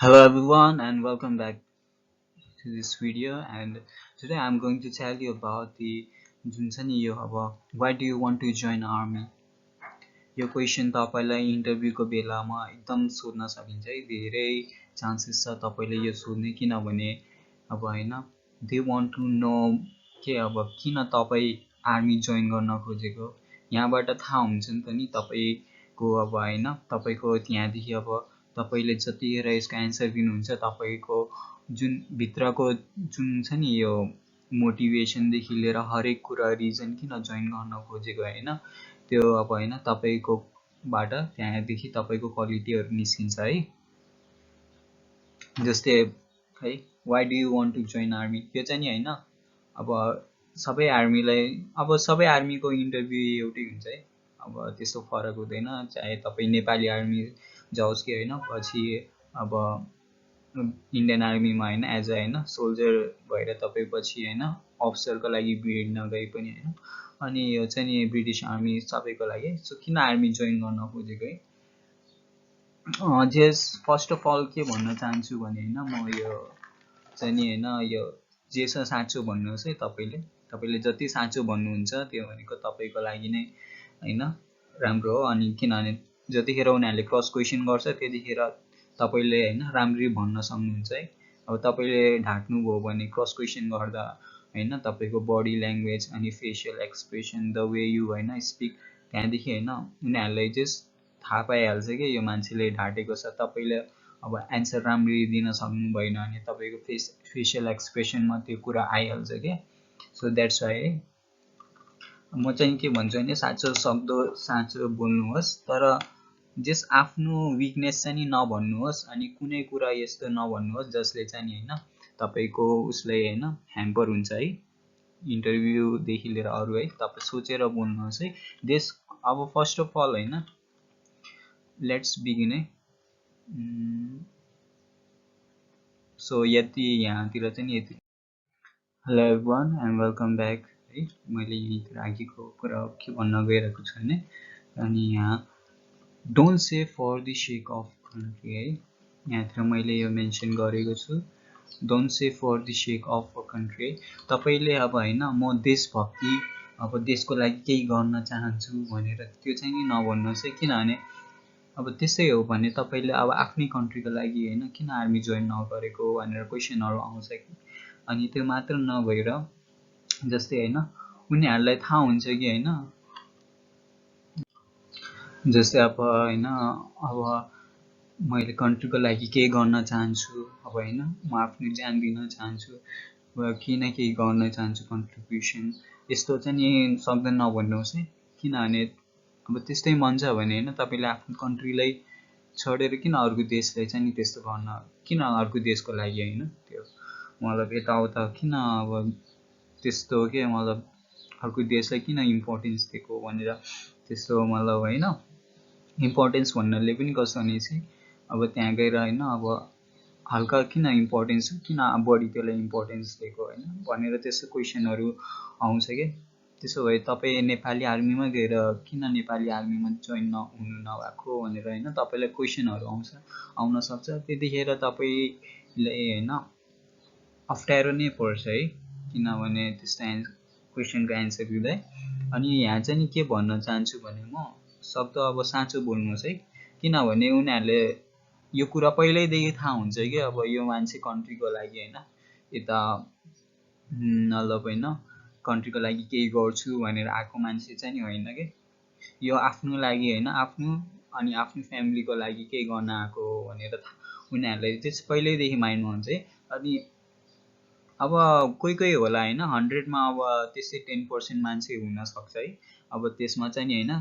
Hello everyone and welcome back to this video, and today I'm going to tell you about the जुन छ नि यो अब why do you want to join army यो question तपाईलाई इन्टरभ्यूको बेलामा एकदम सोध्न सकिन्छ है। धेरै चान्सेस छ तपाईले यो सोध्ने, किनभने अब हैन दे वान्ट टु नो के अब किन तपाई आर्मी जोइन गर्न खोजेको। यहाँबाट थाहा हुन्छ नि त नि तपाईको अब हैन तपाईको त्यहाँदेखि अब तपाईले जतिखेर यसको एन्सर दिनुहुन्छ तपाईको जुन भित्रको जुन छ नि यो मोटिभेसनदेखि लिएर हरेक कुरा रिजन किन जोइन गर्न खोजेको हैन त्यो अब हैन तपाईकोबाट त्यहाँदेखि तपाईको क्वालिटीहरु निस्किन्छ है। जस्तै है why do you want to join army, यो चाहिँ नि हैन अब सबै आर्मीलाई अब सबै आर्मीको इन्टरभ्यू एउटै हुन्छ है। अब त्यस्तो फरक हुँदैन, चाहे तपाई नेपाली आर्मी जाओस् कि हैन पछि अब इन्डियन आर्मीमा हैन एज अ हैन सोल्जर भएर तपाई पछि हैन अफिसरको लागि भिड्न गए पनि हैन। अनि यो चाहिँ नि ब्रिटिश आर्मी सबैको लागि। सो किन आर्मी जोइन गर्न खोजेको है। जस फर्स्ट अफ अल के भन्न चाहन्छु भने हैन म यो चाहिँ नि हैन यो जे छ साँचो भन्नुहोस् है। तपाईले जति साँचो भन्नुहुन्छ त्यो भनेको तपाईको लागि नै हैन राम्रो हो। अनि किनभने जतिखेर उनीहरूले क्रस क्वेशन गर्छ त्यतिखेर तपाईले हैन राम्ररी भन्न सक्नुहुन्छ है। अब तपाईले ढाक्नु भयो भने क्रस क्वेशन गर्दा हैन तपाईको बडी ल्याङ्ग्वेज अनि facial expression the way you हैन स्पिक त्यहाँदेखि हैन उनीहरूलाई जस्ट थाहा पाइहाल्छ कि यो मान्छेले ढाटेको छ। तपाईले अब एन्सर राम्ररी दिन सक्नु भएन भने तपाईको फेसियल एक्सप्रेसनमा त्यो कुरा आइहाल्छ के। सो द्याट्स वाइ है म चाहिँ के भन्छु भने साँचो सक्दो साँचो बोल्नुहोस्, तर जस आफ्नो विकनेस चाहिँ नि नभन्नुहोस् अनि कुनै कुरा यस्तो नभन्नुहोस् जसले चाहिँ नि हैन तपाईको उसले हैन ह्याम्पर हुन्छ है इन्टरभ्यू देखि लिएर अरु है। तपाई सोचेर बोल्नुहोस् है। देश अब फर्स्ट अफ अल हैन लेट्स बिगिन है। सो यति यहाँतिर चाहिँ नि यति। Hello everyone and welcome back है। मैले यहीँतिर अघिको कुरा के भन्न गइरहेको छु भने अनि यहाँ don't say for the sake of country है। यहाँतिर मैले यो मेन्सन गरेको छु don't say for the sake of a country है। तपाईले अब हैन म देशभक्ति अब देशको लागि केही गर्न चाहन्छु भनेर त्यो चाहिँ नि नभन्नुहोस् है। किनभने अब त्यसै हो भने तपाईले अब आफ्नै कन्ट्रीको लागि हैन किन आर्मी जोइन नगरेको भनेर क्वेशनहरु आउँछ कि। अनि त्यो मात्र नभएर जस्तै हैन उनीहरूलाई थाहा हुन्छ कि हैन जस्तै अब हैन अब मैले कन्ट्रीको लागि केही गर्न चाहन्छु अब हैन म आफ्नो ज्यान दिन चाहन्छु केही न केही गर्न चाहन्छु कन्ट्रिब्युसन यस्तो चाहिँ नि सक्दैन नभन्नुहोस् है। किनभने अब त्यस्तै मन छ भने हैन तपाईले आफ्नो कन्ट्रीलाई छोडेर किन अर्को देशलाई चाहिँ नि त्यस्तो गर्न किन अर्को देशको लागि हैन त्यो मतलब यताउता किन अब त्यस्तो के मतलब अर्को देशलाई किन इम्पोर्टेन्स दिएको भनेर त्यस्तो मतलब हैन इम्पोर्टेन्स भन्नाले पनि कसो भने चाहिँ अब त्यहाँ गएर हैन अब हल्का किन इम्पोर्टेन्स किन बढी त्यसलाई इम्पोर्टेन्स दिएको हैन भनेर त्यस्तो क्वेशनहरु आउँछ के। त्यसो भए तपाई नेपाली आर्मीमा गएर किन नेपाली आर्मीमा जोइन हुनु नभएको भनेर हैन तपाईलाई क्वेशनहरु आउन सक्छ। त्यतिखेर तपाईले हैन अप्ठ्यारो नै पर्छ है किनभने त्यस्तो क्वेशनको एन्सर दिँदै। अनि यहाँ चाहिँ नि के भन्न चाहन्छु भने म सक्दो अब साँचो बोल्नुहोस् है। किनभने उनीहरूले यो कुरा पहिल्यैदेखि थाहा हुन्छ कि अब यो मान्छे कन्ट्रीको लागि हैन यता मतलब हैन कन्ट्रीको लागि केही गर्छु भनेर आएको मान्छे चाहिँ नि होइन के। यो आफ्नो लागि हैन आफ्नो अनि आफ्नो फ्यामिलीको लागि केही गर्न आएको हो भनेर उनीहरूलाई चाहिँ पहिल्यैदेखि माइन्डमा हुन्छ है। अनि अब कोही कोही होला हैन 100 मा अब त्यसै 10% मान्छे हुन सक्छ है। अब त्यसमा चाहिँ नि हैन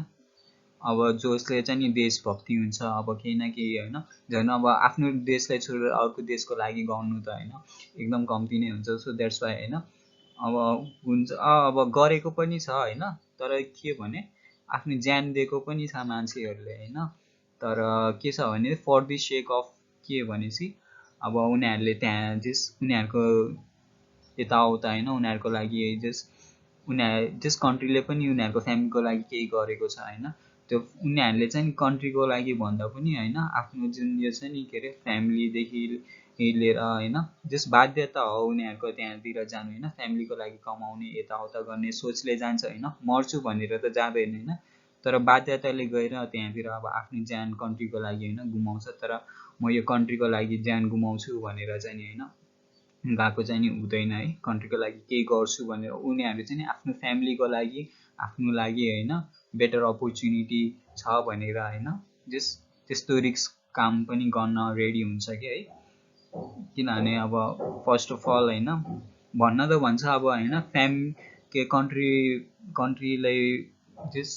अब जसले चाहिँ नि देशभक्ति हुन्छ अब केही न केही हैन झन् अब आफ्नो देशलाई छोडेर अर्को देशको लागि गर्नु त हैन एकदम कम्ती नै हुन्छ। सो द्याट्स वाइ हैन अब हुन्छ अब गरेको पनि छ हैन तर के भने आफ्नो ज्यान दिएको पनि छ मान्छेहरूले हैन। तर के छ भने फर द सेक अफ के भनेसी अब उनीहरूले त्यहाँ जस उनीहरूको यताउता हैन उनीहरूको लागि जस उनीहरू जस कन्ट्रीले पनि उनीहरूको फ्यामिलीको लागि केही गरेको छ हैन त्यो उनीहरूले चाहिँ कन्ट्रीको लागि भन्दा पनि होइन आफ्नो जुन यो छ नि के अरे फ्यामिलीदेखि लिएर होइन जस बाध्यता हो उनीहरूको त्यहाँतिर जानु होइन फ्यामिलीको लागि कमाउने यताउता गर्ने सोचले जान्छ होइन मर्छु भनेर त जाँदैन होइन तर बाध्यताले गएर त्यहाँतिर अब आफ्नो ज्यान कन्ट्रीको लागि होइन गुमाउँछ तर म यो कन्ट्रीको लागि ज्यान गुमाउँछु भनेर चाहिँ नि होइन गएको चाहिँ नि हुँदैन है कन्ट्रीको लागि केही गर्छु भनेर उनीहरू चाहिँ नि आफ्नो फ्यामिलीको लागि आफ्नो लागि होइन बेटर अपर्च्युनिटी छ भनेर होइन त्यस्तो रिस्क काम पनि गर्न रेडी हुन्छ कि है किनभने अब फर्स्ट अफ अल होइन भन्न त भन्छ अब होइन के कन्ट्रीलाई जस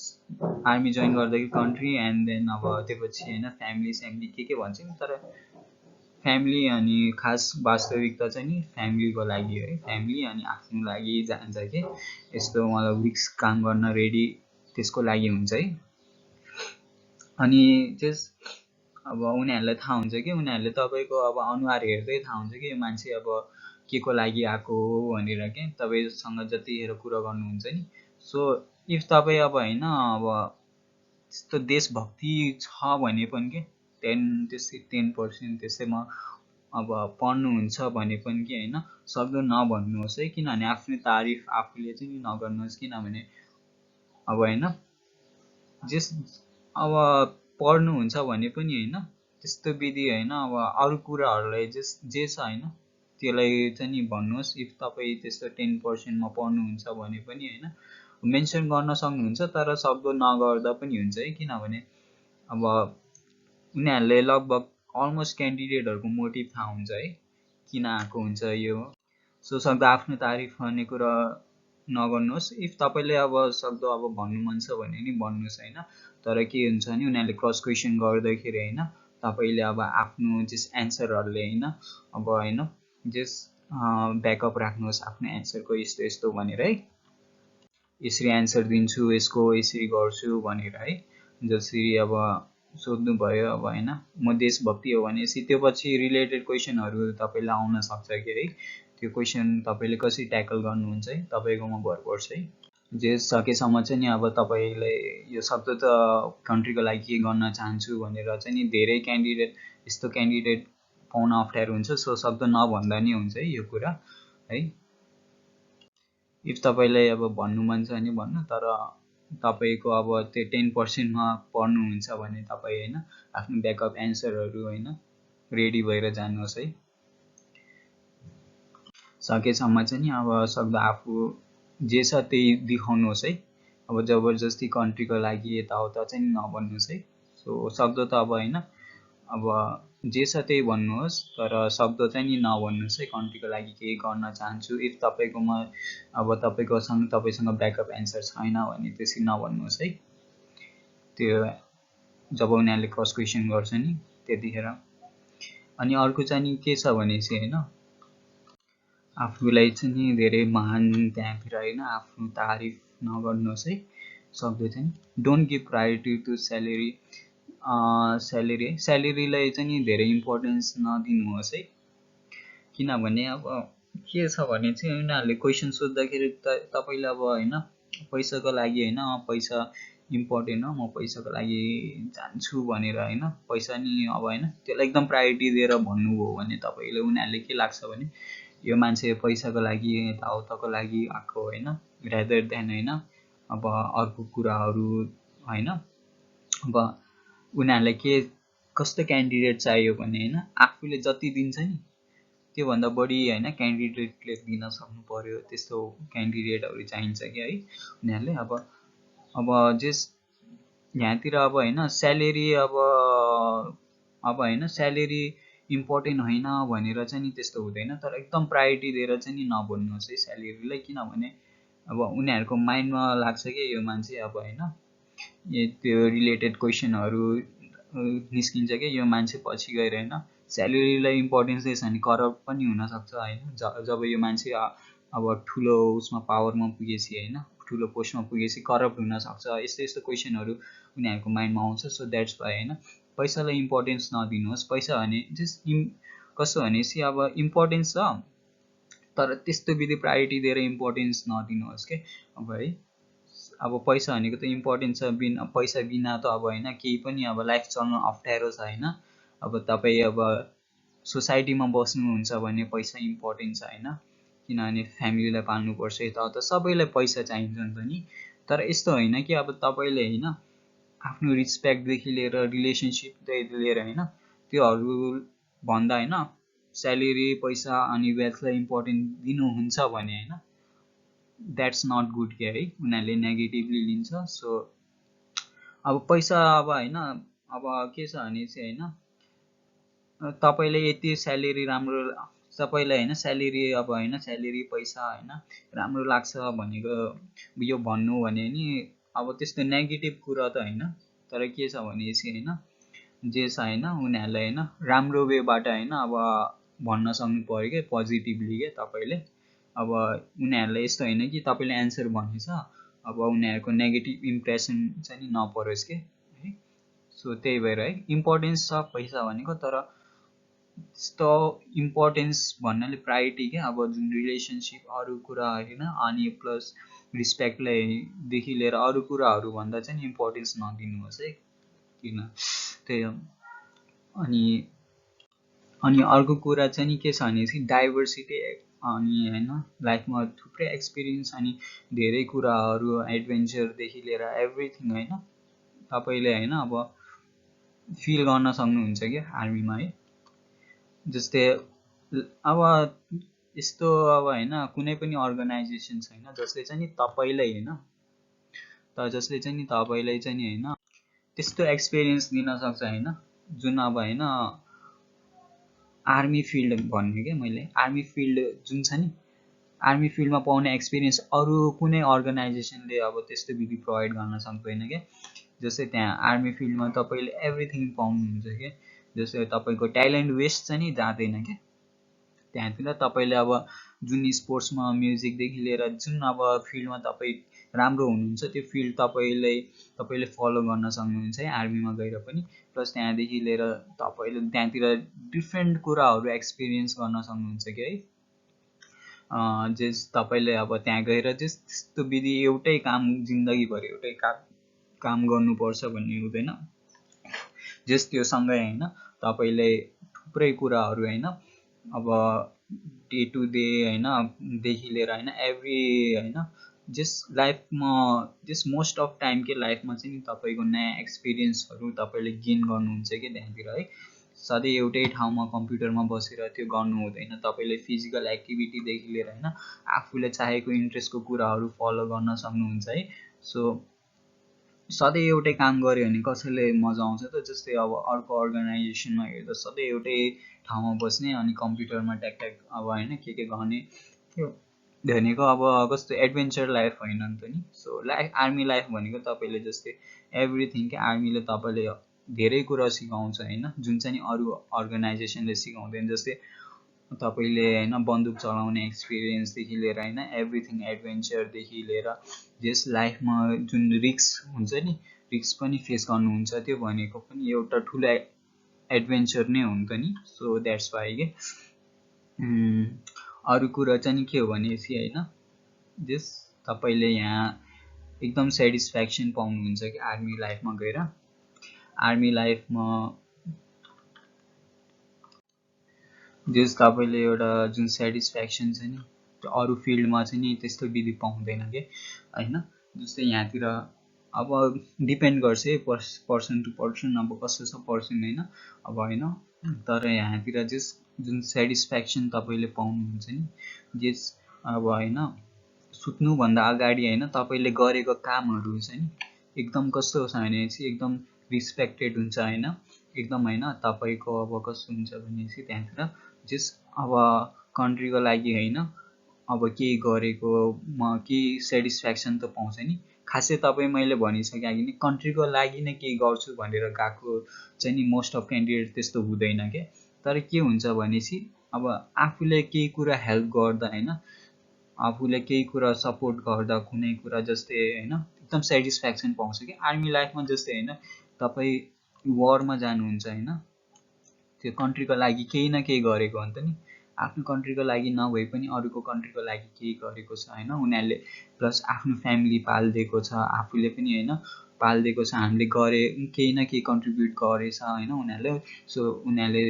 आर्मी जोइन गर्दाखेरि कन्ट्री एन्ड देन अब त्योपछि होइन फ्यामिली के भन्छ नि तर फ्यामिली अनि खास वास्तविकता चाहिँ नि फ्यामिलीको लागि है फ्यामिली अनि आफ्नो लागि जान्छ कि यस्तो मतलब रिस्क काम गर्न रेडी त्यसको लागि हुन्छ है अनि त्यस अब उनीहरूलाई थाहा हुन्छ कि उनीहरूले तपाईँको अब अनुहार हेर्दै थाहा हुन्छ कि यो मान्छे अब के को लागि आएको हो भनेर के तपाईँसँग जतिखेर कुरा गर्नुहुन्छ नि सो इफ तपाईँ अब होइन अब त्यस्तो देशभक्ति छ भने पनि के त्यसै 10% त्यसैमा अब पढ्नुहुन्छ भने पनि के होइन सक्दो नभन्नुहोस् है किनभने आफ्नो तारिफ आफूले चाहिँ नगर्नुहोस् किनभने अब होइन जस अब पढ्नुहुन्छ भने पनि होइन त्यस्तो विधि होइन अब अरू कुराहरूलाई जे छ होइन त्यसलाई चाहिँ नि भन्नुहोस् इफ तपाईँ त्यस्तो 10%मा पढ्नुहुन्छ भने पनि होइन मेन्सन गर्न सक्नुहुन्छ तर सक्दो नगर्दा पनि हुन्छ है किनभने अब उनीहरूले लगभग अलमोस्ट क्यान्डिडेटहरूको मोटिभ थाहा हुन्छ है किन आएको हुन्छ यो सो सक्दो आफ्नो तारिफ गर्ने कुरा नगर्नुहोस् इफ तपाईँले अब सक्दो अब भन्नु मन छ भने नि भन्नुहोस् होइन तर के हुन्छ भने उनीहरूले क्रस क्वेसन गर्दाखेरि होइन तपाईँले अब आफ्नो जस एन्सरहरूले होइन अब होइन जस ब्याकअप राख्नुहोस् आफ्नो एन्सरको यस्तो यस्तो भनेर है यसरी एन्सर दिन्छु यसको यसरी गर्छु भनेर है जसरी अब सोध्नु भयो अब होइन म देशभक्ति हो भनेपछि त्यो पछि रिलेटेड क्वेसनहरू तपाईँलाई आउन सक्छ कि है त्यो क्वेसन तपाईँले कसरी ट्याकल गर्नुहुन्छ है तपाईँकोमा भर पर्छ है जे सकेसम्म चाहिँ नि अब तपाईँले यो सक्दो त कन्ट्रीको लागि के गर्न चाहन्छु भनेर चाहिँ नि धेरै यस्तो क्यान्डिडेट पाउन अप्ठ्यारो हुन्छ सो सक्दो नभन्दा नि हुन्छ है यो कुरा है इफ तपाईँलाई अब भन्नु मन छ भने भन्नु तर तपाईँको अब त्यो 10%मा पढ्नुहुन्छ भने तपाईँ होइन आफ्नो ब्याकअप एन्सरहरू होइन रेडी भएर जानुहोस् है सकेसम्म चाहिँ नि अब सक्दो आफू जे छ त्यही देखाउनुहोस् है अब जबरजस्ती कन्ट्रीको लागि यताउता चाहिँ नभन्नुहोस् है सो सक्दो त अब होइन अब जे छ त्यही भन्नुहोस् तर शब्द चाहिँ नि नभन्नुहोस् है कन्ट्रीको लागि केही गर्न चाहन्छु इफ तपाईँकोमा अब तपाईँसँग ब्याकअप एन्सर छैन भने त्यसरी नभन्नुहोस् है त्यो जब उनीहरूले क्रस क्वेसन गर्छ नि त्यतिखेर अनि अर्को चाहिँ नि के छ भनेपछि होइन आफूलाई चाहिँ नि धेरै महान त्यहाँतिर होइन आफ्नो तारिफ नगर्नुहोस् है सक्दो चाहिँ don't give priority to salary स्यालेरीलाई चाहिँ नि धेरै इम्पोर्टेन्स नदिनुहोस् है किनभने अब के छ भने चाहिँ उनीहरूले क्वेसन सोद्धाखेरि तपाईँले अब होइन पैसाको लागि होइन पैसा इम्पोर्टेन्ट हो म पैसाको लागि जान्छु भनेर होइन पैसा नि अब होइन त्यसलाई एकदम प्रायोरिटी दिएर भन्नुभयो भने तपाईँले उनीहरूले के लाग्छ भने यो मान्छे पैसाको लागि यताउताको लागि आएको होइन रेदर देन होइन अब अर्को कुराहरू होइन अब उनीहरूलाई कस्तो क्यान्डिडेट चाहियो भने होइन आफूले जति दिन्छ नि त्योभन्दा बढी होइन क्यान्डिडेटले दिन सक्नु पर्यो त्यस्तो क्यान्डिडेटहरू चाहिन्छ कि है उनीहरूले अब जस यहाँतिर अब होइन स्यालेरी अब होइन स्यालेरी इम्पोर्टेन्ट होइन भनेर चाहिँ नि त्यस्तो हुँदैन तर एकदम प्रायोरिटी दिएर चाहिँ नि नभन्नुहोस् है स्यालेरीलाई किनभने अब उनीहरूको माइन्डमा लाग्छ कि यो मान्छे अब होइन त्यो रिलेटेड क्वेसनहरू निस्किन्छ कि यो मान्छे पछि गएर होइन स्यालेरीलाई इम्पोर्टेन्स दिएछ भने करप्ट पनि हुनसक्छ होइन जब यो मान्छे अब ठुलो उसमा पावरमा पुगेपछि होइन ठुलो पोस्टमा पुगेपछि करप्ट हुनसक्छ यस्तो यस्तो क्वेसनहरू उनीहरूको माइन्डमा आउँछ सो द्याट्स वाइ होइन पैसालाई इम्पोर्टेन्स नदिनुहोस् पैसा भने जस्ट कस्तो भनेपछि अब इम्पोर्टेन्स छ तर त्यस्तो विधि प्रायोरिटी दिएर इम्पोर्टेन्स नदिनुहोस् के अब है अब पैसा भनेको त इम्पोर्टेन्ट छ, पैसा बिना त अब होइन केही पनि अब लाइफ चल्न अप्ठ्यारो छ होइन। अब तपाईँ अब सोसाइटीमा बस्नुहुन्छ भने पैसा इम्पोर्टेन्ट छ होइन, किनभने फ्यामिलीलाई पाल्नुपर्छ, यताउता सबैलाई पैसा चाहिन्छ नि त नि। तर यस्तो होइन कि अब तपाईँले होइन आफ्नो रिस्पेक्टदेखि लिएर रिलेसनसिपदेखि लिएर होइन त्योहरू भन्दा होइन स्यालेरी पैसा अनि वेल्थलाई इम्पोर्टेन्ट दिनुहुन्छ भने होइन द्याट्स नट गुड के है, उनीहरूले नेगेटिभली लिन्छ। सो अब पैसा अब होइन अब के छ भने चाहिँ होइन तपाईँले यति स्यालेरी राम्रो तपाईँलाई होइन स्यालेरी अब होइन स्यालेरी पैसा होइन राम्रो लाग्छ भनेको यो भन्नु भने नि अब त्यस्तो नेगेटिभ कुरा त होइन। तर के छ भने चाहिँ होइन जे छ होइन उनीहरूलाई होइन राम्रो वेबाट होइन अब भन्न सक्नु पऱ्यो क्या, पोजिटिभली क्या तपाईँले। अब उनीहरूलाई यस्तो होइन कि तपाईँले एन्सर भनेछ अब उनीहरूको नेगेटिभ इम्प्रेसन चाहिँ नि नपरोस् के है। सो त्यही भएर है इम्पोर्टेन्स छ पैसा भनेको, तर त्यस्तो इम्पोर्टेन्स भन्नाले प्रायोरिटी क्या अब जुन रिलेसनसिप अरू कुरा होइन अनि प्लस रिस्पेक्टलाईदेखि लिएर अरू कुराहरू भन्दा चाहिँ इम्पोर्टेन्स नदिनुहोस् है, किन त्यही हो। अनि अर्को कुरा चाहिँ नि के छ भने चाहिँ डाइभर्सिटी अनि होइन लाइफमा थुप्रै एक्सपिरियन्स अनि धेरै कुराहरू एडभेन्चरदेखि लिएर एभ्रिथिङ होइन तपाईँले होइन अब फिल गर्न सक्नुहुन्छ क्या आर्मीमा है। जस्तै अब यस्तो अब होइन कुनै पनि अर्गनाइजेसन छैन जसले चाहिँ नि तपाईँलाई होइन जसले चाहिँ नि तपाईँलाई चाहिँ नि होइन त्यस्तो एक्सपिरियन्स दिन सक्छ होइन जुन अब होइन आर्मी फिल्ड भन्ने क्या मैले, आर्मी फिल्ड जुन छ नि आर्मी फिल्डमा पाउने एक्सपिरियन्स अरू कुनै अर्गनाइजेसनले अब त्यस्तो विधि प्रोभाइड गर्न सक्दैन क्या। जस्तै त्यहाँ आर्मी फिल्डमा तपाईँले एभ्रिथिङ पाउनुहुन्छ क्या, जस्तै तपाईँको ट्यालेन्ट वेस्ट चाहिँ नि जाँदैन क्या त्यहाँतिर। तपाईँले अब जुन स्पोर्ट्समा म्युजिकदेखि लिएर जुन अब फिल्डमा तपाईँ राम्रो हुनुहुन्छ त्यो फिल्ड तपाईँले फलो गर्न सक्नुहुन्छ है आर्मीमा गएर पनि। प्लस त्यहाँदेखि लिएर तपाईँले त्यहाँतिर डिफ्रेन्ट कुराहरू एक्सपिरियन्स गर्न सक्नुहुन्छ कि है। जस तपाईँले अब त्यहाँ गएर त्यस्तो विधि एउटै काम जिन्दगीभरि एउटै काम गर्नुपर्छ भन्ने हुँदैन। जस त्यो सँगै होइन तपाईँले थुप्रै कुराहरू होइन अब डे टु डे होइन देखि लिएर होइन एभ्री होइन जस लाइफमा जस मोस्ट अफ टाइम के लाइफमा चाहिँ तपाईँको नयाँ एक्सपिरियन्सहरू तपाईँले गेन गर्नुहुन्छ कि त्यहाँतिर है। सधैँ एउटै ठाउँमा कम्प्युटरमा बसेर त्यो गर्नु हुँदैन, तपाईँले फिजिकल एक्टिभिटीदेखि लिएर होइन आफूले चाहेको इन्ट्रेस्टको कुराहरू फलो गर्न सक्नुहुन्छ है। सो सधैँ एउटै काम गऱ्यो भने कसैले मजा आउँछ त। जस्तै अब अर्को अर्गनाइजेसनमा हेर्दा सधैँ एउटै ठाउँमा बस्ने अनि कम्प्युटरमा ट्याक अब होइन के गर्ने त्यो भनेको अब कस्तो एडभेन्चर लाइफ होइन नि त नि। सो आर्मी लाइफ भनेको तपाईँले जस्तै एभ्रिथिङ क्या आर्मीले तपाईँले धेरै कुरा सिकाउँछ होइन जुन चाहिँ अरू अर्गनाइजेसनले सिकाउँदैन। जस्तै तपाईँले होइन बन्दुक चलाउने एक्सपिरियन्सदेखि लिएर होइन एभ्रिथिङ एडभेन्चरदेखि लिएर जस लाइफमा जुन रिस्क हुन्छ नि रिस्क पनि फेस गर्नुहुन्छ त्यो भनेको पनि एउटा ठुलो एडभेन्चर नै हुन्छ नि। सो द्याट्स वाइ के अरू कुरा चाहिँ के हो भनेपछि होइन जस तपाईँले यहाँ एकदम सेटिस्फ्याक्सन पाउनुहुन्छ कि आर्मी लाइफमा गएर। आर्मी लाइफमा जस तपाईँले एउटा जुन सेटिस्फ्याक्सन छ नि त्यो अरू फिल्डमा चाहिँ नि त्यस्तो विधि पाउँदैन कि होइन। जस्तै यहाँतिर अब डिपेन्ड गर्छ है पर्सन टु पर्सन अब कस्तो छ पर्सन होइन अब होइन। तर यहाँतिर जस जुन सेटिस्फ्याक्सन तपाईँले पाउनुहुन्छ नि जस अब होइन सुत्नुभन्दा अगाडि होइन तपाईँले गरेको कामहरू चाहिँ नि एकदम कस्तो छ भने चाहिँ एकदम रिस्पेक्टेड हुन्छ होइन एकदम होइन। तपाईँको अब कस्तो हुन्छ भनेपछि त्यहाँतिर जस अब कन्ट्रीको लागि होइन अब केही गरेको म केही सेटिस्फ्याक्सन त पाउँछ नि। खासै तपाईँ मैले भनिसकेँ कि कन्ट्रीको लागि नै केही गर्छु भनेर गएको चाहिँ नि मोस्ट अफ क्यान्डिडेट त्यस्तो हुँदैन क्या। तर के हुन्छ भनेपछि अब आफूले केही कुरा हेल्प गर्दा होइन आफूले केही कुरा सपोर्ट गर्दा कुनै कुरा जस्तै होइन एकदम सेटिस्फ्याक्सन पाउँछ कि आर्मी लाइफमा। जस्तै होइन तपाईँ वारमा जानुहुन्छ होइन त्यो कन्ट्रीको लागि केही न केही गरेको अन्त नि आफ्नो कन्ट्रीको लागि नभए पनि अरूको कन्ट्रीको लागि केही गरेको छ होइन उनीहरूले, प्लस आफ्नो फ्यामिली पालिदिएको छ, आफूले पनि होइन पालिदिएको छ, हामीले गरे केही न केही कन्ट्रिब्युट गरेछ होइन उनीहरूले। सो उनीहरूले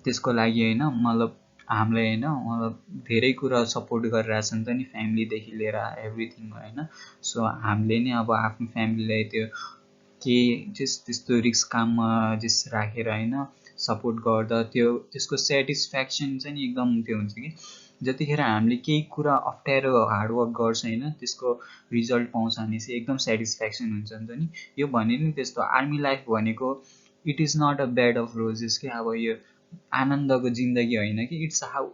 त्यसको लागि होइन मतलब हामीलाई होइन मतलब धेरै कुरा सपोर्ट गरिरहेछ नि त नि, फ्यामिलीदेखि लिएर एभ्रिथिङ होइन। सो हामीले नै अब आफ्नो फ्यामिलीलाई त्यो त्यस्तो रिस्क काममा राखेर होइन सपोर्ट गर्दा त्यसको सेटिस्फ्याक्सन चाहिँ नि एकदम त्यो हुन्छ कि जतिखेर हामीले केही कुरा अप्ठ्यारो हार्डवर्क गर्छ होइन त्यसको रिजल्ट पाउँछ भने चाहिँ एकदम सेटिस्फ्याक्सन हुन्छ नि त नि। यो भने नि त्यस्तो आर्मी लाइफ भनेको it is not a bed of roses कि अब यो आनन्दको जिन्दगी होइन कि, इट्स हाउ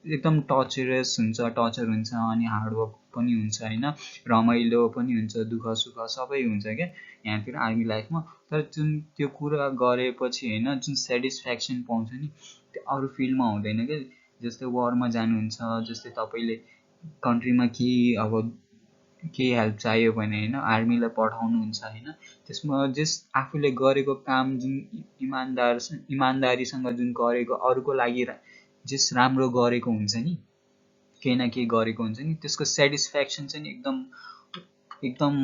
एकदम टर्चरस हुन्छ, टर्चर हुन्छ अनि हार्डवर्क पनि हुन्छ होइन, रमाइलो पनि हुन्छ, दुःख सुख सबै हुन्छ क्या यहाँतिर आर्मी लाइफमा। तर जुन त्यो कुरा गरेपछि होइन जुन सेटिस्फ्याक्सन पाउँछ नि त्यो अरू फिल्डमा हुँदैन क्या। जस्तै वारमा जानुहुन्छ, जस्तै तपाईँले कन्ट्रीमा अब केही हेल्प चाहियो भने होइन आर्मीलाई पठाउनुहुन्छ होइन, त्यसमा आफूले गरेको काम जुन इमान्दारीसँग जुन गरेको अरूको लागि राम्रो गरेको हुन्छ नि, केही न केही गरेको हुन्छ नि, त्यसको सेटिस्फ्याक्सन चाहिँ एकदम एकदम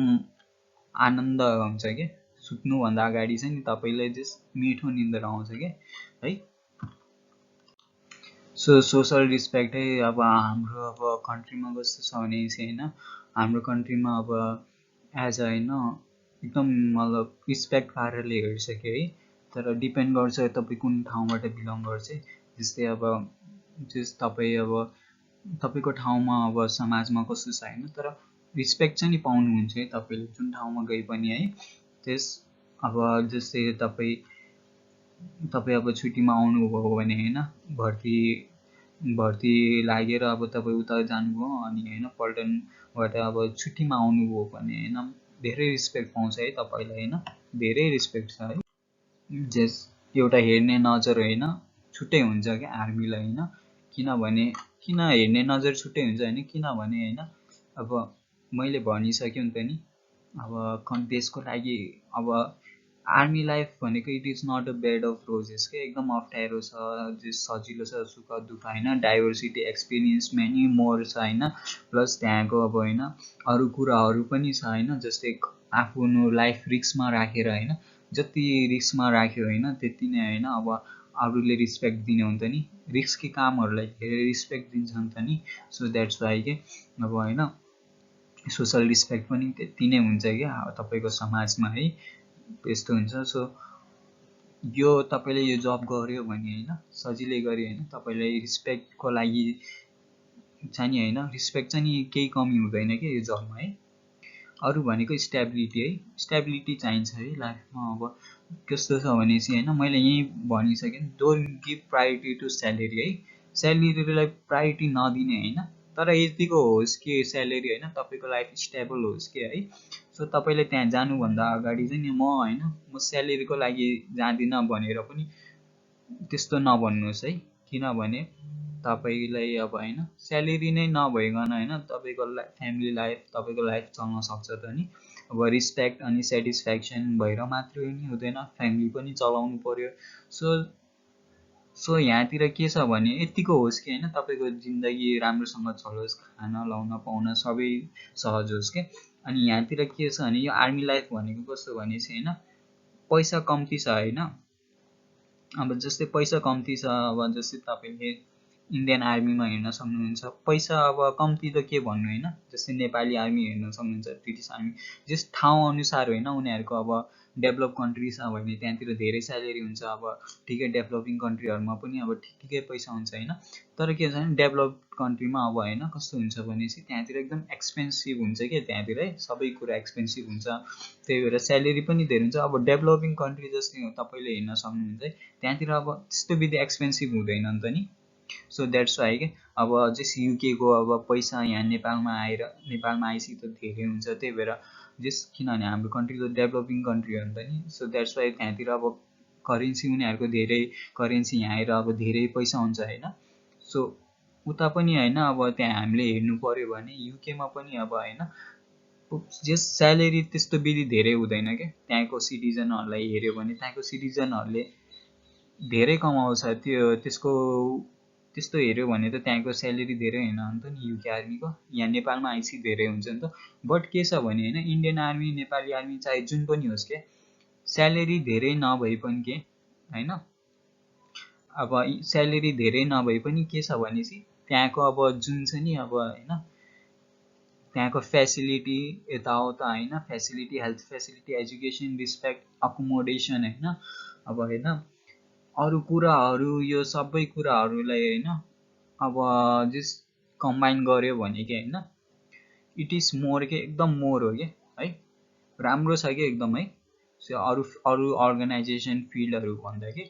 आनन्द हुन्छ क्या। सुत्नुभन्दा अगाडि चाहिँ नि तपाईँलाई मिठो निन्द्रा आउँछ क्या है। सो सोसल रिस्पेक्टै अब हाम्रो अब कन्ट्रीमा कस्तो छ भने चाहिँ होइन हाम्रो कन्ट्रीमा अब एज अ होइन एकदम मतलब रिस्पेक्ट पाराले हेर्छ कि है, तर डिपेन्ड गर्छ तपाईँ कुन ठाउँबाट बिलङ गर्छ। जस्तै अब तपाईँ अब तपाईँको ठाउँमा अब समाजमा कस्तो छ होइन, तर रिस्पेक्ट चाहिँ नि पाउनुहुन्छ है तपाईँले जुन ठाउँमा गए पनि है। अब जस्तै तपाईँ अब छुट्टीमा आउनुभयो भने होइन भर्ती लागेर अब तपाईँ उता जानुभयो अनि होइन पल्टनबाट अब छुट्टीमा आउनुभयो भने होइन धेरै रिस्पेक्ट पाउँछ है तपाईँलाई होइन, धेरै रिस्पेक्ट छ है। एउटा हेर्ने नजर होइन छुट्टै हुन्छ क्या आर्मीलाई होइन, किन हेर्ने नजर छुट्टै हुन्छ होइन किनभने होइन अब मैले भनिसक्यो नि त नि अब देशको लागि अब आर्मी लाइफ भनेको it is not a bed of roses के, एकदम अप्ठ्यारो छ, सजिलो छ, सुख दुःख होइन, डाइभर्सिटी एक्सपिरियन्स मेनी मोर छ होइन, प्लस त्यहाँको अब होइन अरू कुराहरू पनि छ होइन, जस्तै आफ्नो लाइफ रिस्कमा राखेर होइन जति रिस्कमा राख्यो होइन त्यति नै होइन अब अरूले रिस्पेक्ट दिने हुन्छ नि, रिस्की कामहरूलाई धेरै रिस्पेक्ट दिन्छ नि त नि। सो द्याट्स वाइ के अब होइन सोसल रिस्पेक्ट पनि त्यति नै हुन्छ क्या तपाईँको समाजमा है, त्यस्तो हुन्छ। सो यो तपाईँले यो जब गर्यो भने होइन सजिलै गरी होइन तपाईँलाई रिस्पेक्टको लागि चाहिँ नि होइन रिस्पेक्ट चाहिँ नि केही कमी हुँदैन क्या यो जबमा है। अरू भनेको स्टेबिलिटी है, स्टेबिलिटी चाहिन्छ है लाइफमा। अब कस्तो छ भने चाहिँ होइन मैले यहीँ भनिसकेँ don't give priority to salary है, स्यालेरीलाई प्रायोरिटी नदिने होइन, तर यतिको होस् कि स्यालेरी होइन तपाईँको लाइफ स्टेबल होस् कि है। सो तपाईँले त्यहाँ जानुभन्दा अगाडि चाहिँ नि म स्यालेरीको लागि जाँदिनँ भनेर पनि त्यस्तो नभन्नुहोस् है, किनभने तपाईँलाई अब होइन स्यालेरी नै नभइकन होइन तपाईँको फ्यामिली लाइफ तपाईँको लाइफ चल्न सक्छ त नि। अब रिस्पेक्ट अनि सेटिस्फ्याक्सन भएर मात्रै नि हुँदैन, फ्यामिली पनि चलाउनु पर्यो। सो यहाँतिर के छ भने यतिको होस् कि होइन तपाईँको जिन्दगी राम्रोसँग चलोस्, खान लाउन पाउन सबै सहज होस् क्या। अनि यहाँतिर के छ भने यो आर्मी लाइफ भनेको कस्तो भने चाहिँ होइन पैसा कम्ती छ होइन, अब जस्तै पैसा कम्ती छ, अब जस्तै तपाईँले इन्डियन आर्मीमा हेर्न सक्नुहुन्छ पैसा अब कम्ती त के भन्नु होइन, जस्तै नेपाली आर्मी हेर्न सक्नुहुन्छ, ब्रिटिस आर्मी, ठाउँ अनुसार होइन उनीहरूको अब डेभलप कन्ट्री छ भने त्यहाँतिर धेरै स्यालेरी हुन्छ, अब ठिकै डेभलपिङ कन्ट्रीहरूमा पनि अब ठिकै पैसा हुन्छ होइन। तर के छ भने डेभलप कन्ट्रीमा अब होइन कस्तो हुन्छ भने चाहिँ त्यहाँतिर एकदम एक्सपेन्सिभ हुन्छ क्या, त्यहाँतिर है सबै कुरा एक्सपेन्सिभ हुन्छ, त्यही भएर स्यालेरी पनि धेरै हुन्छ। अब डेभलपिङ कन्ट्री जस्तै तपाईँले हेर्न सक्नुहुन्छ है त्यहाँतिर अब त्यस्तो विधि एक्सपेन्सिभ हुँदैन नि त नि। सो द्याट्स वाइ के अब युकेको अब पैसा यहाँ नेपालमा आएपछि त धेरै हुन्छ, त्यही भएर किनभने हाम्रो कन्ट्री त डेभलपिङ कन्ट्री हो नि त नि। सो द्याट्स वाइ त्यहाँतिर अब करेन्सी उनीहरूको धेरै, करेन्सी यहाँ आएर अब धेरै पैसा हुन्छ होइन। सो उता पनि होइन अब त्यहाँ हामीले हेर्नु पर्यो भने युकेमा पनि अब होइन स्यालेरी त्यस्तो विधि धेरै हुँदैन क्या, त्यहाँको सिटिजनहरूलाई हेऱ्यो भने त्यहाँको सिटिजनहरूले धेरै कमाउँछ, त्यसको त्यस्तो हेऱ्यो भने त त्यहाँको स्यालेरी धेरै होइन अन्त नि युके आर्मीको। यहाँ नेपालमा आइसी धेरै हुन्छ नि त। बट के छ भने होइन, इन्डियन आर्मी, नेपाली आर्मी चाहे जुन पनि होस् के, स्यालेरी धेरै नभए पनि के होइन, अब स्यालेरी धेरै नभए पनि के छ भनेपछि त्यहाँको अब जुन छ नि अब होइन, त्यहाँको फेसिलिटी यताउता होइन, facility, health facility, education, respect, accommodation होइन, अब होइन अरू कुराहरू, यो सबै कुराहरूलाई होइन अब जस कम्बाइन गर्यो भने कि होइन, इट इज मोर के, एकदम मोर हो कि है, राम्रो छ कि एकदम है। सो अरू अरू अर्गनाइजेसन फिल्डहरू भन्दा कि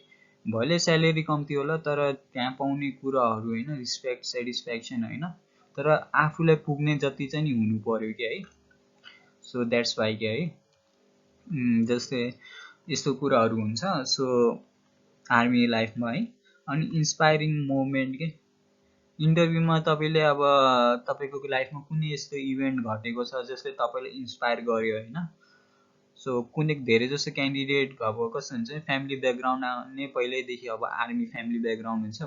भले स्यालेरी कम्ती होला तर त्यहाँ पाउने कुराहरू होइन, रिस्पेक्ट, सेटिस्फ्याक्सन होइन, तर आफूलाई पुग्ने जति चाहिँ नि हुनु पर्यो कि है। सो द्याट्स वाइ के है, जस्तै यस्तो कुराहरू हुन्छ। सो आर्मी लाइफमा है। अनि इन्सपाइरिङ मोमेन्ट के, इन्टरभ्यूमा तपाईँले अब तपाईँको लाइफमा कुनै यस्तो इभेन्ट घटेको छ जसले तपाईँले इन्सपायर गर्यो होइन। सो कुनै धेरै जस्तो क्यान्डिडेट अब कस्तो हुन्छ, फ्यामिली ब्याकग्राउन्ड नै पहिल्यैदेखि अब आर्मी फ्यामिली ब्याकग्राउन्ड हुन्छ,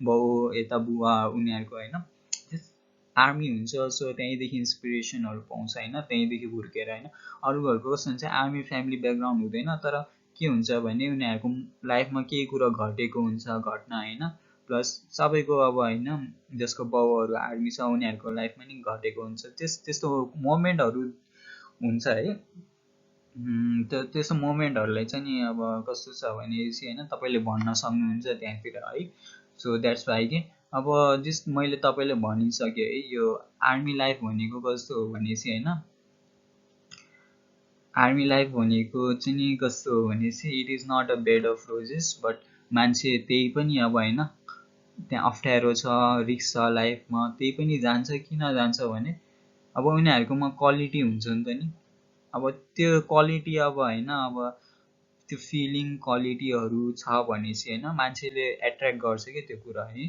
बाउ यता बुवा उनीहरूको होइन आर्मी हुन्छ। सो त्यहीँदेखि इन्सपिरेसनहरू पाउँछ होइन, त्यहीँदेखि हुर्केर होइन। अरूहरूको कस्तो हुन्छ, आर्मी फ्यामिली ब्याकग्राउन्ड हुँदैन तर के हुन्छ भने उनीहरूको लाइफमा केही कुरो घटेको हुन्छ, घटना होइन, प्लस सबैको अब होइन जसको बाउहरू आर्मी छ उनीहरूको लाइफमा नि घटेको हुन्छ, त्यस्तो मोमेन्टहरू हुन्छ है। त्यस्तो मोमेन्टहरूलाई चाहिँ नि अब कस्तो छ भनेपछि होइन, तपाईँले भन्न सक्नुहुन्छ त्यहाँतिर है। सो द्याट्स वाइ कि अब जस्ट मैले तपाईँले भनिसकेँ है, यो आर्मी लाइफ भनेको कस्तो हो भनेपछि होइन, आर्मी लाइफ भनेको चाहिँ नि कस्तो हो भनेपछि it is not a bed of roses, but मान्छे त्यही पनि अब होइन त्यहाँ अप्ठ्यारो छ, रिस्क छ लाइफमा, त्यही पनि जान्छ। किन जान्छ भने अब उनीहरूकोमा क्वालिटी हुन्छ नि त नि, अब त्यो क्वालिटी अब होइन, अब त्यो फिलिङ क्वालिटीहरू छ भनेपछि होइन मान्छेले एट्र्याक्ट गर्छ कि त्यो कुरा है,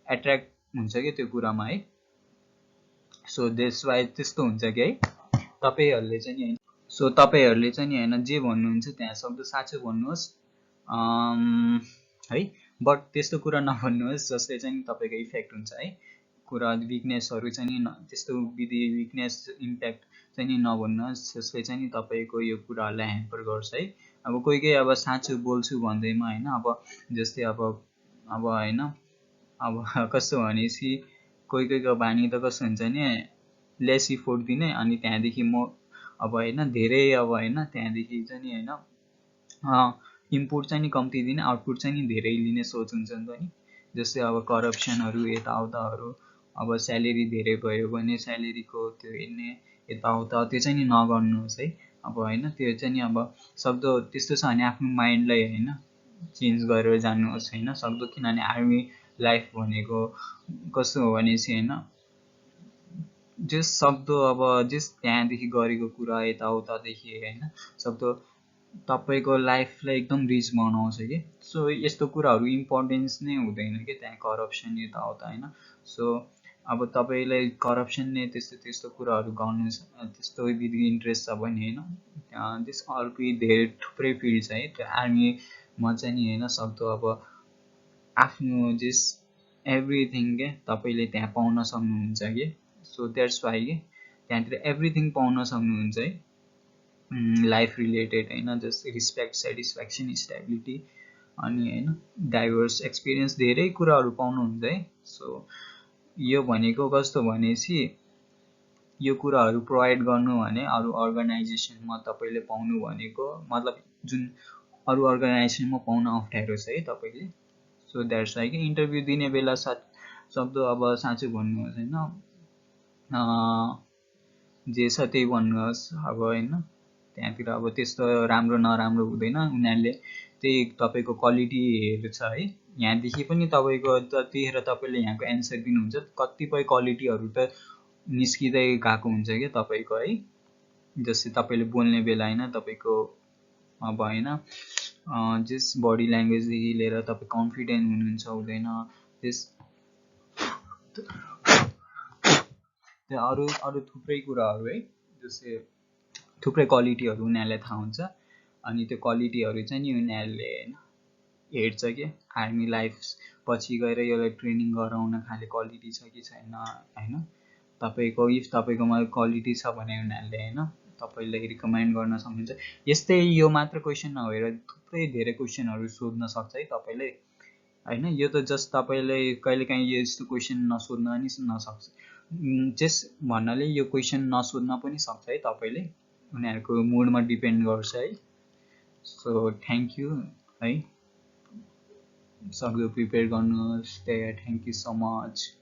एट्र्याक्ट हुन्छ कि त्यो कुरामा है। सो द्याट्स वाइ त्यस्तो हुन्छ कि है, तपाईँहरूले चाहिँ नि होइन, सो तपाईँहरूले चाहिँ नि होइन जे भन्नुहुन्छ त्यहाँ सक्दो साँचो भन्नुहोस् है, बट त्यस्तो कुरा नभन्नुहोस् जसले चाहिँ तपाईँको इफेक्ट हुन्छ है। कुरा विकनेसहरू चाहिँ नि त्यस्तो विकनेस इम्प्याक्ट चाहिँ नि नभन्नुहोस् जसले चाहिँ नि तपाईँको यो कुराहरूलाई ह्याम्पर गर्छ है। अब कोही अब साँचो बोल्छु भन्दैमा होइन, अब जस्तै अब होइन अब कस्तो भनेपछि कोहीको बानी त कस्तो हुन्छ नि, लेस इफोर्ट दिने अनि त्यहाँदेखि म अब होइन धेरै अब होइन त्यहाँदेखि चाहिँ नि होइन इनपुट चाहिँ नि कम्ती दिने, आउटपुट चाहिँ नि धेरै लिने सोच हुन्छ नि त नि। जस्तै अब करप्सनहरू यताउताहरू, अब स्यालेरी धेरै भयो भने स्यालेरीको त्यो हेर्ने यताउता, त्यो चाहिँ नि नगर्नुहोस् है। अब होइन त्यो चाहिँ नि अब सक्दो त्यस्तो छ भने आफ्नो माइन्डलाई होइन चेन्ज गरेर जानुहोस् होइन सक्दो, किनभने आर्मी लाइफ भनेको कस्तो हो भनेपछि होइन जस सक्दो अब जस त्यहाँदेखि गरेको कुरा यताउतादेखि होइन सक्दो तपाईँको लाइफलाई एकदम रिच बनाउँछ कि। सो यस्तो कुराहरू इम्पोर्टेन्स नै हुँदैन कि त्यहाँ करप्सन यताउता होइन। सो अब तपाईँलाई करप्सनले त्यस्तो कुराहरू गर्नु त्यस्तो विधि इन्ट्रेस्ट छ भने होइन त्यस अर्कै धेरै थुप्रै फिल्ड छ है, त्यो आर्मीमा चाहिँ नि होइन सक्दो अब आफ्नो जस एभ्रिथिङ के तपाईँले त्यहाँ पाउन सक्नुहुन्छ कि। सो द्याट्स वाइ कि त्यहाँतिर एभ्रिथिङ पाउन सक्नुहुन्छ है, लाइफ रिलेटेड होइन, जस्तै रिस्पेक्ट, सेटिस्फ्याक्सन, स्टेबिलिटी अनि होइन डाइभर्स एक्सपिरियन्स, धेरै कुराहरू पाउनुहुन्छ है। सो यो भनेको कस्तो भनेपछि यो कुराहरू प्रोभाइड गर्नु भने अरू अर्गनाइजेसनमा तपाईँले पाउनु भनेको मतलब जुन अरू अर्गनाइजेसनमा पाउन अप्ठ्यारो छ है तपाईँले। सो द्याट्स वाइ कि इन्टरभ्यू दिने बेला सक्दो अब साँचो भन्नुहोस् होइन, जे छ त्यही भन्नुहोस् अब होइन त्यहाँतिर अब त्यस्तो राम्रो नराम्रो हुँदैन, उनीहरूले त्यही तपाईँको क्वालिटी हेर्छ है। यहाँदेखि पनि तपाईँको त्यतिखेर तपाईँले यहाँको एन्सर दिनुहुन्छ, कतिपय क्वालिटीहरू त निस्किँदै गएको हुन्छ क्या तपाईँको है। जस्तै तपाईँले बोल्ने बेला होइन तपाईँको अब होइन जस बडी ल्याङ्ग्वेजदेखि लिएर तपाईँ कन्फिडेन्ट हुनुहुन्छ हुँदैन, त्यस त्यो अरू थुप्रै कुराहरू है, जस्तै थुप्रै क्वालिटीहरू उनीहरूलाई थाहा हुन्छ अनि त्यो क्वालिटीहरू चाहिँ नि उनीहरूले होइन हेर्छ कि आर्मी लाइफ पछि गएर यसलाई ट्रेनिङ गराउन खाले क्वालिटी छ कि छैन होइन। तपाईँको इफ तपाईँकोमा क्वालिटी छ भने उनीहरूले होइन तपाईँले रिकमेन्ड गर्न सक्नुहुन्छ। यस्तै यो मात्र क्वेसन नभएर थुप्रै धेरै क्वेसनहरू सोध्न सक्छ है तपाईँले होइन। यो त जस्ट तपाईँले कहिलेकाहीँ यस्तो क्वेसन नसोध्न पनि नसक्छ। जस्ट भन्नाले यो क्वेसन नसोध्न पनि सक्छ है तपाईँले, उनीहरूको मुडमा डिपेन्ड गर्छ है। सो थ्याङ्क यू है, सक्दो प्रिपेयर गर्नुहोस्। त्यही थ्याङ्क यू सो मच।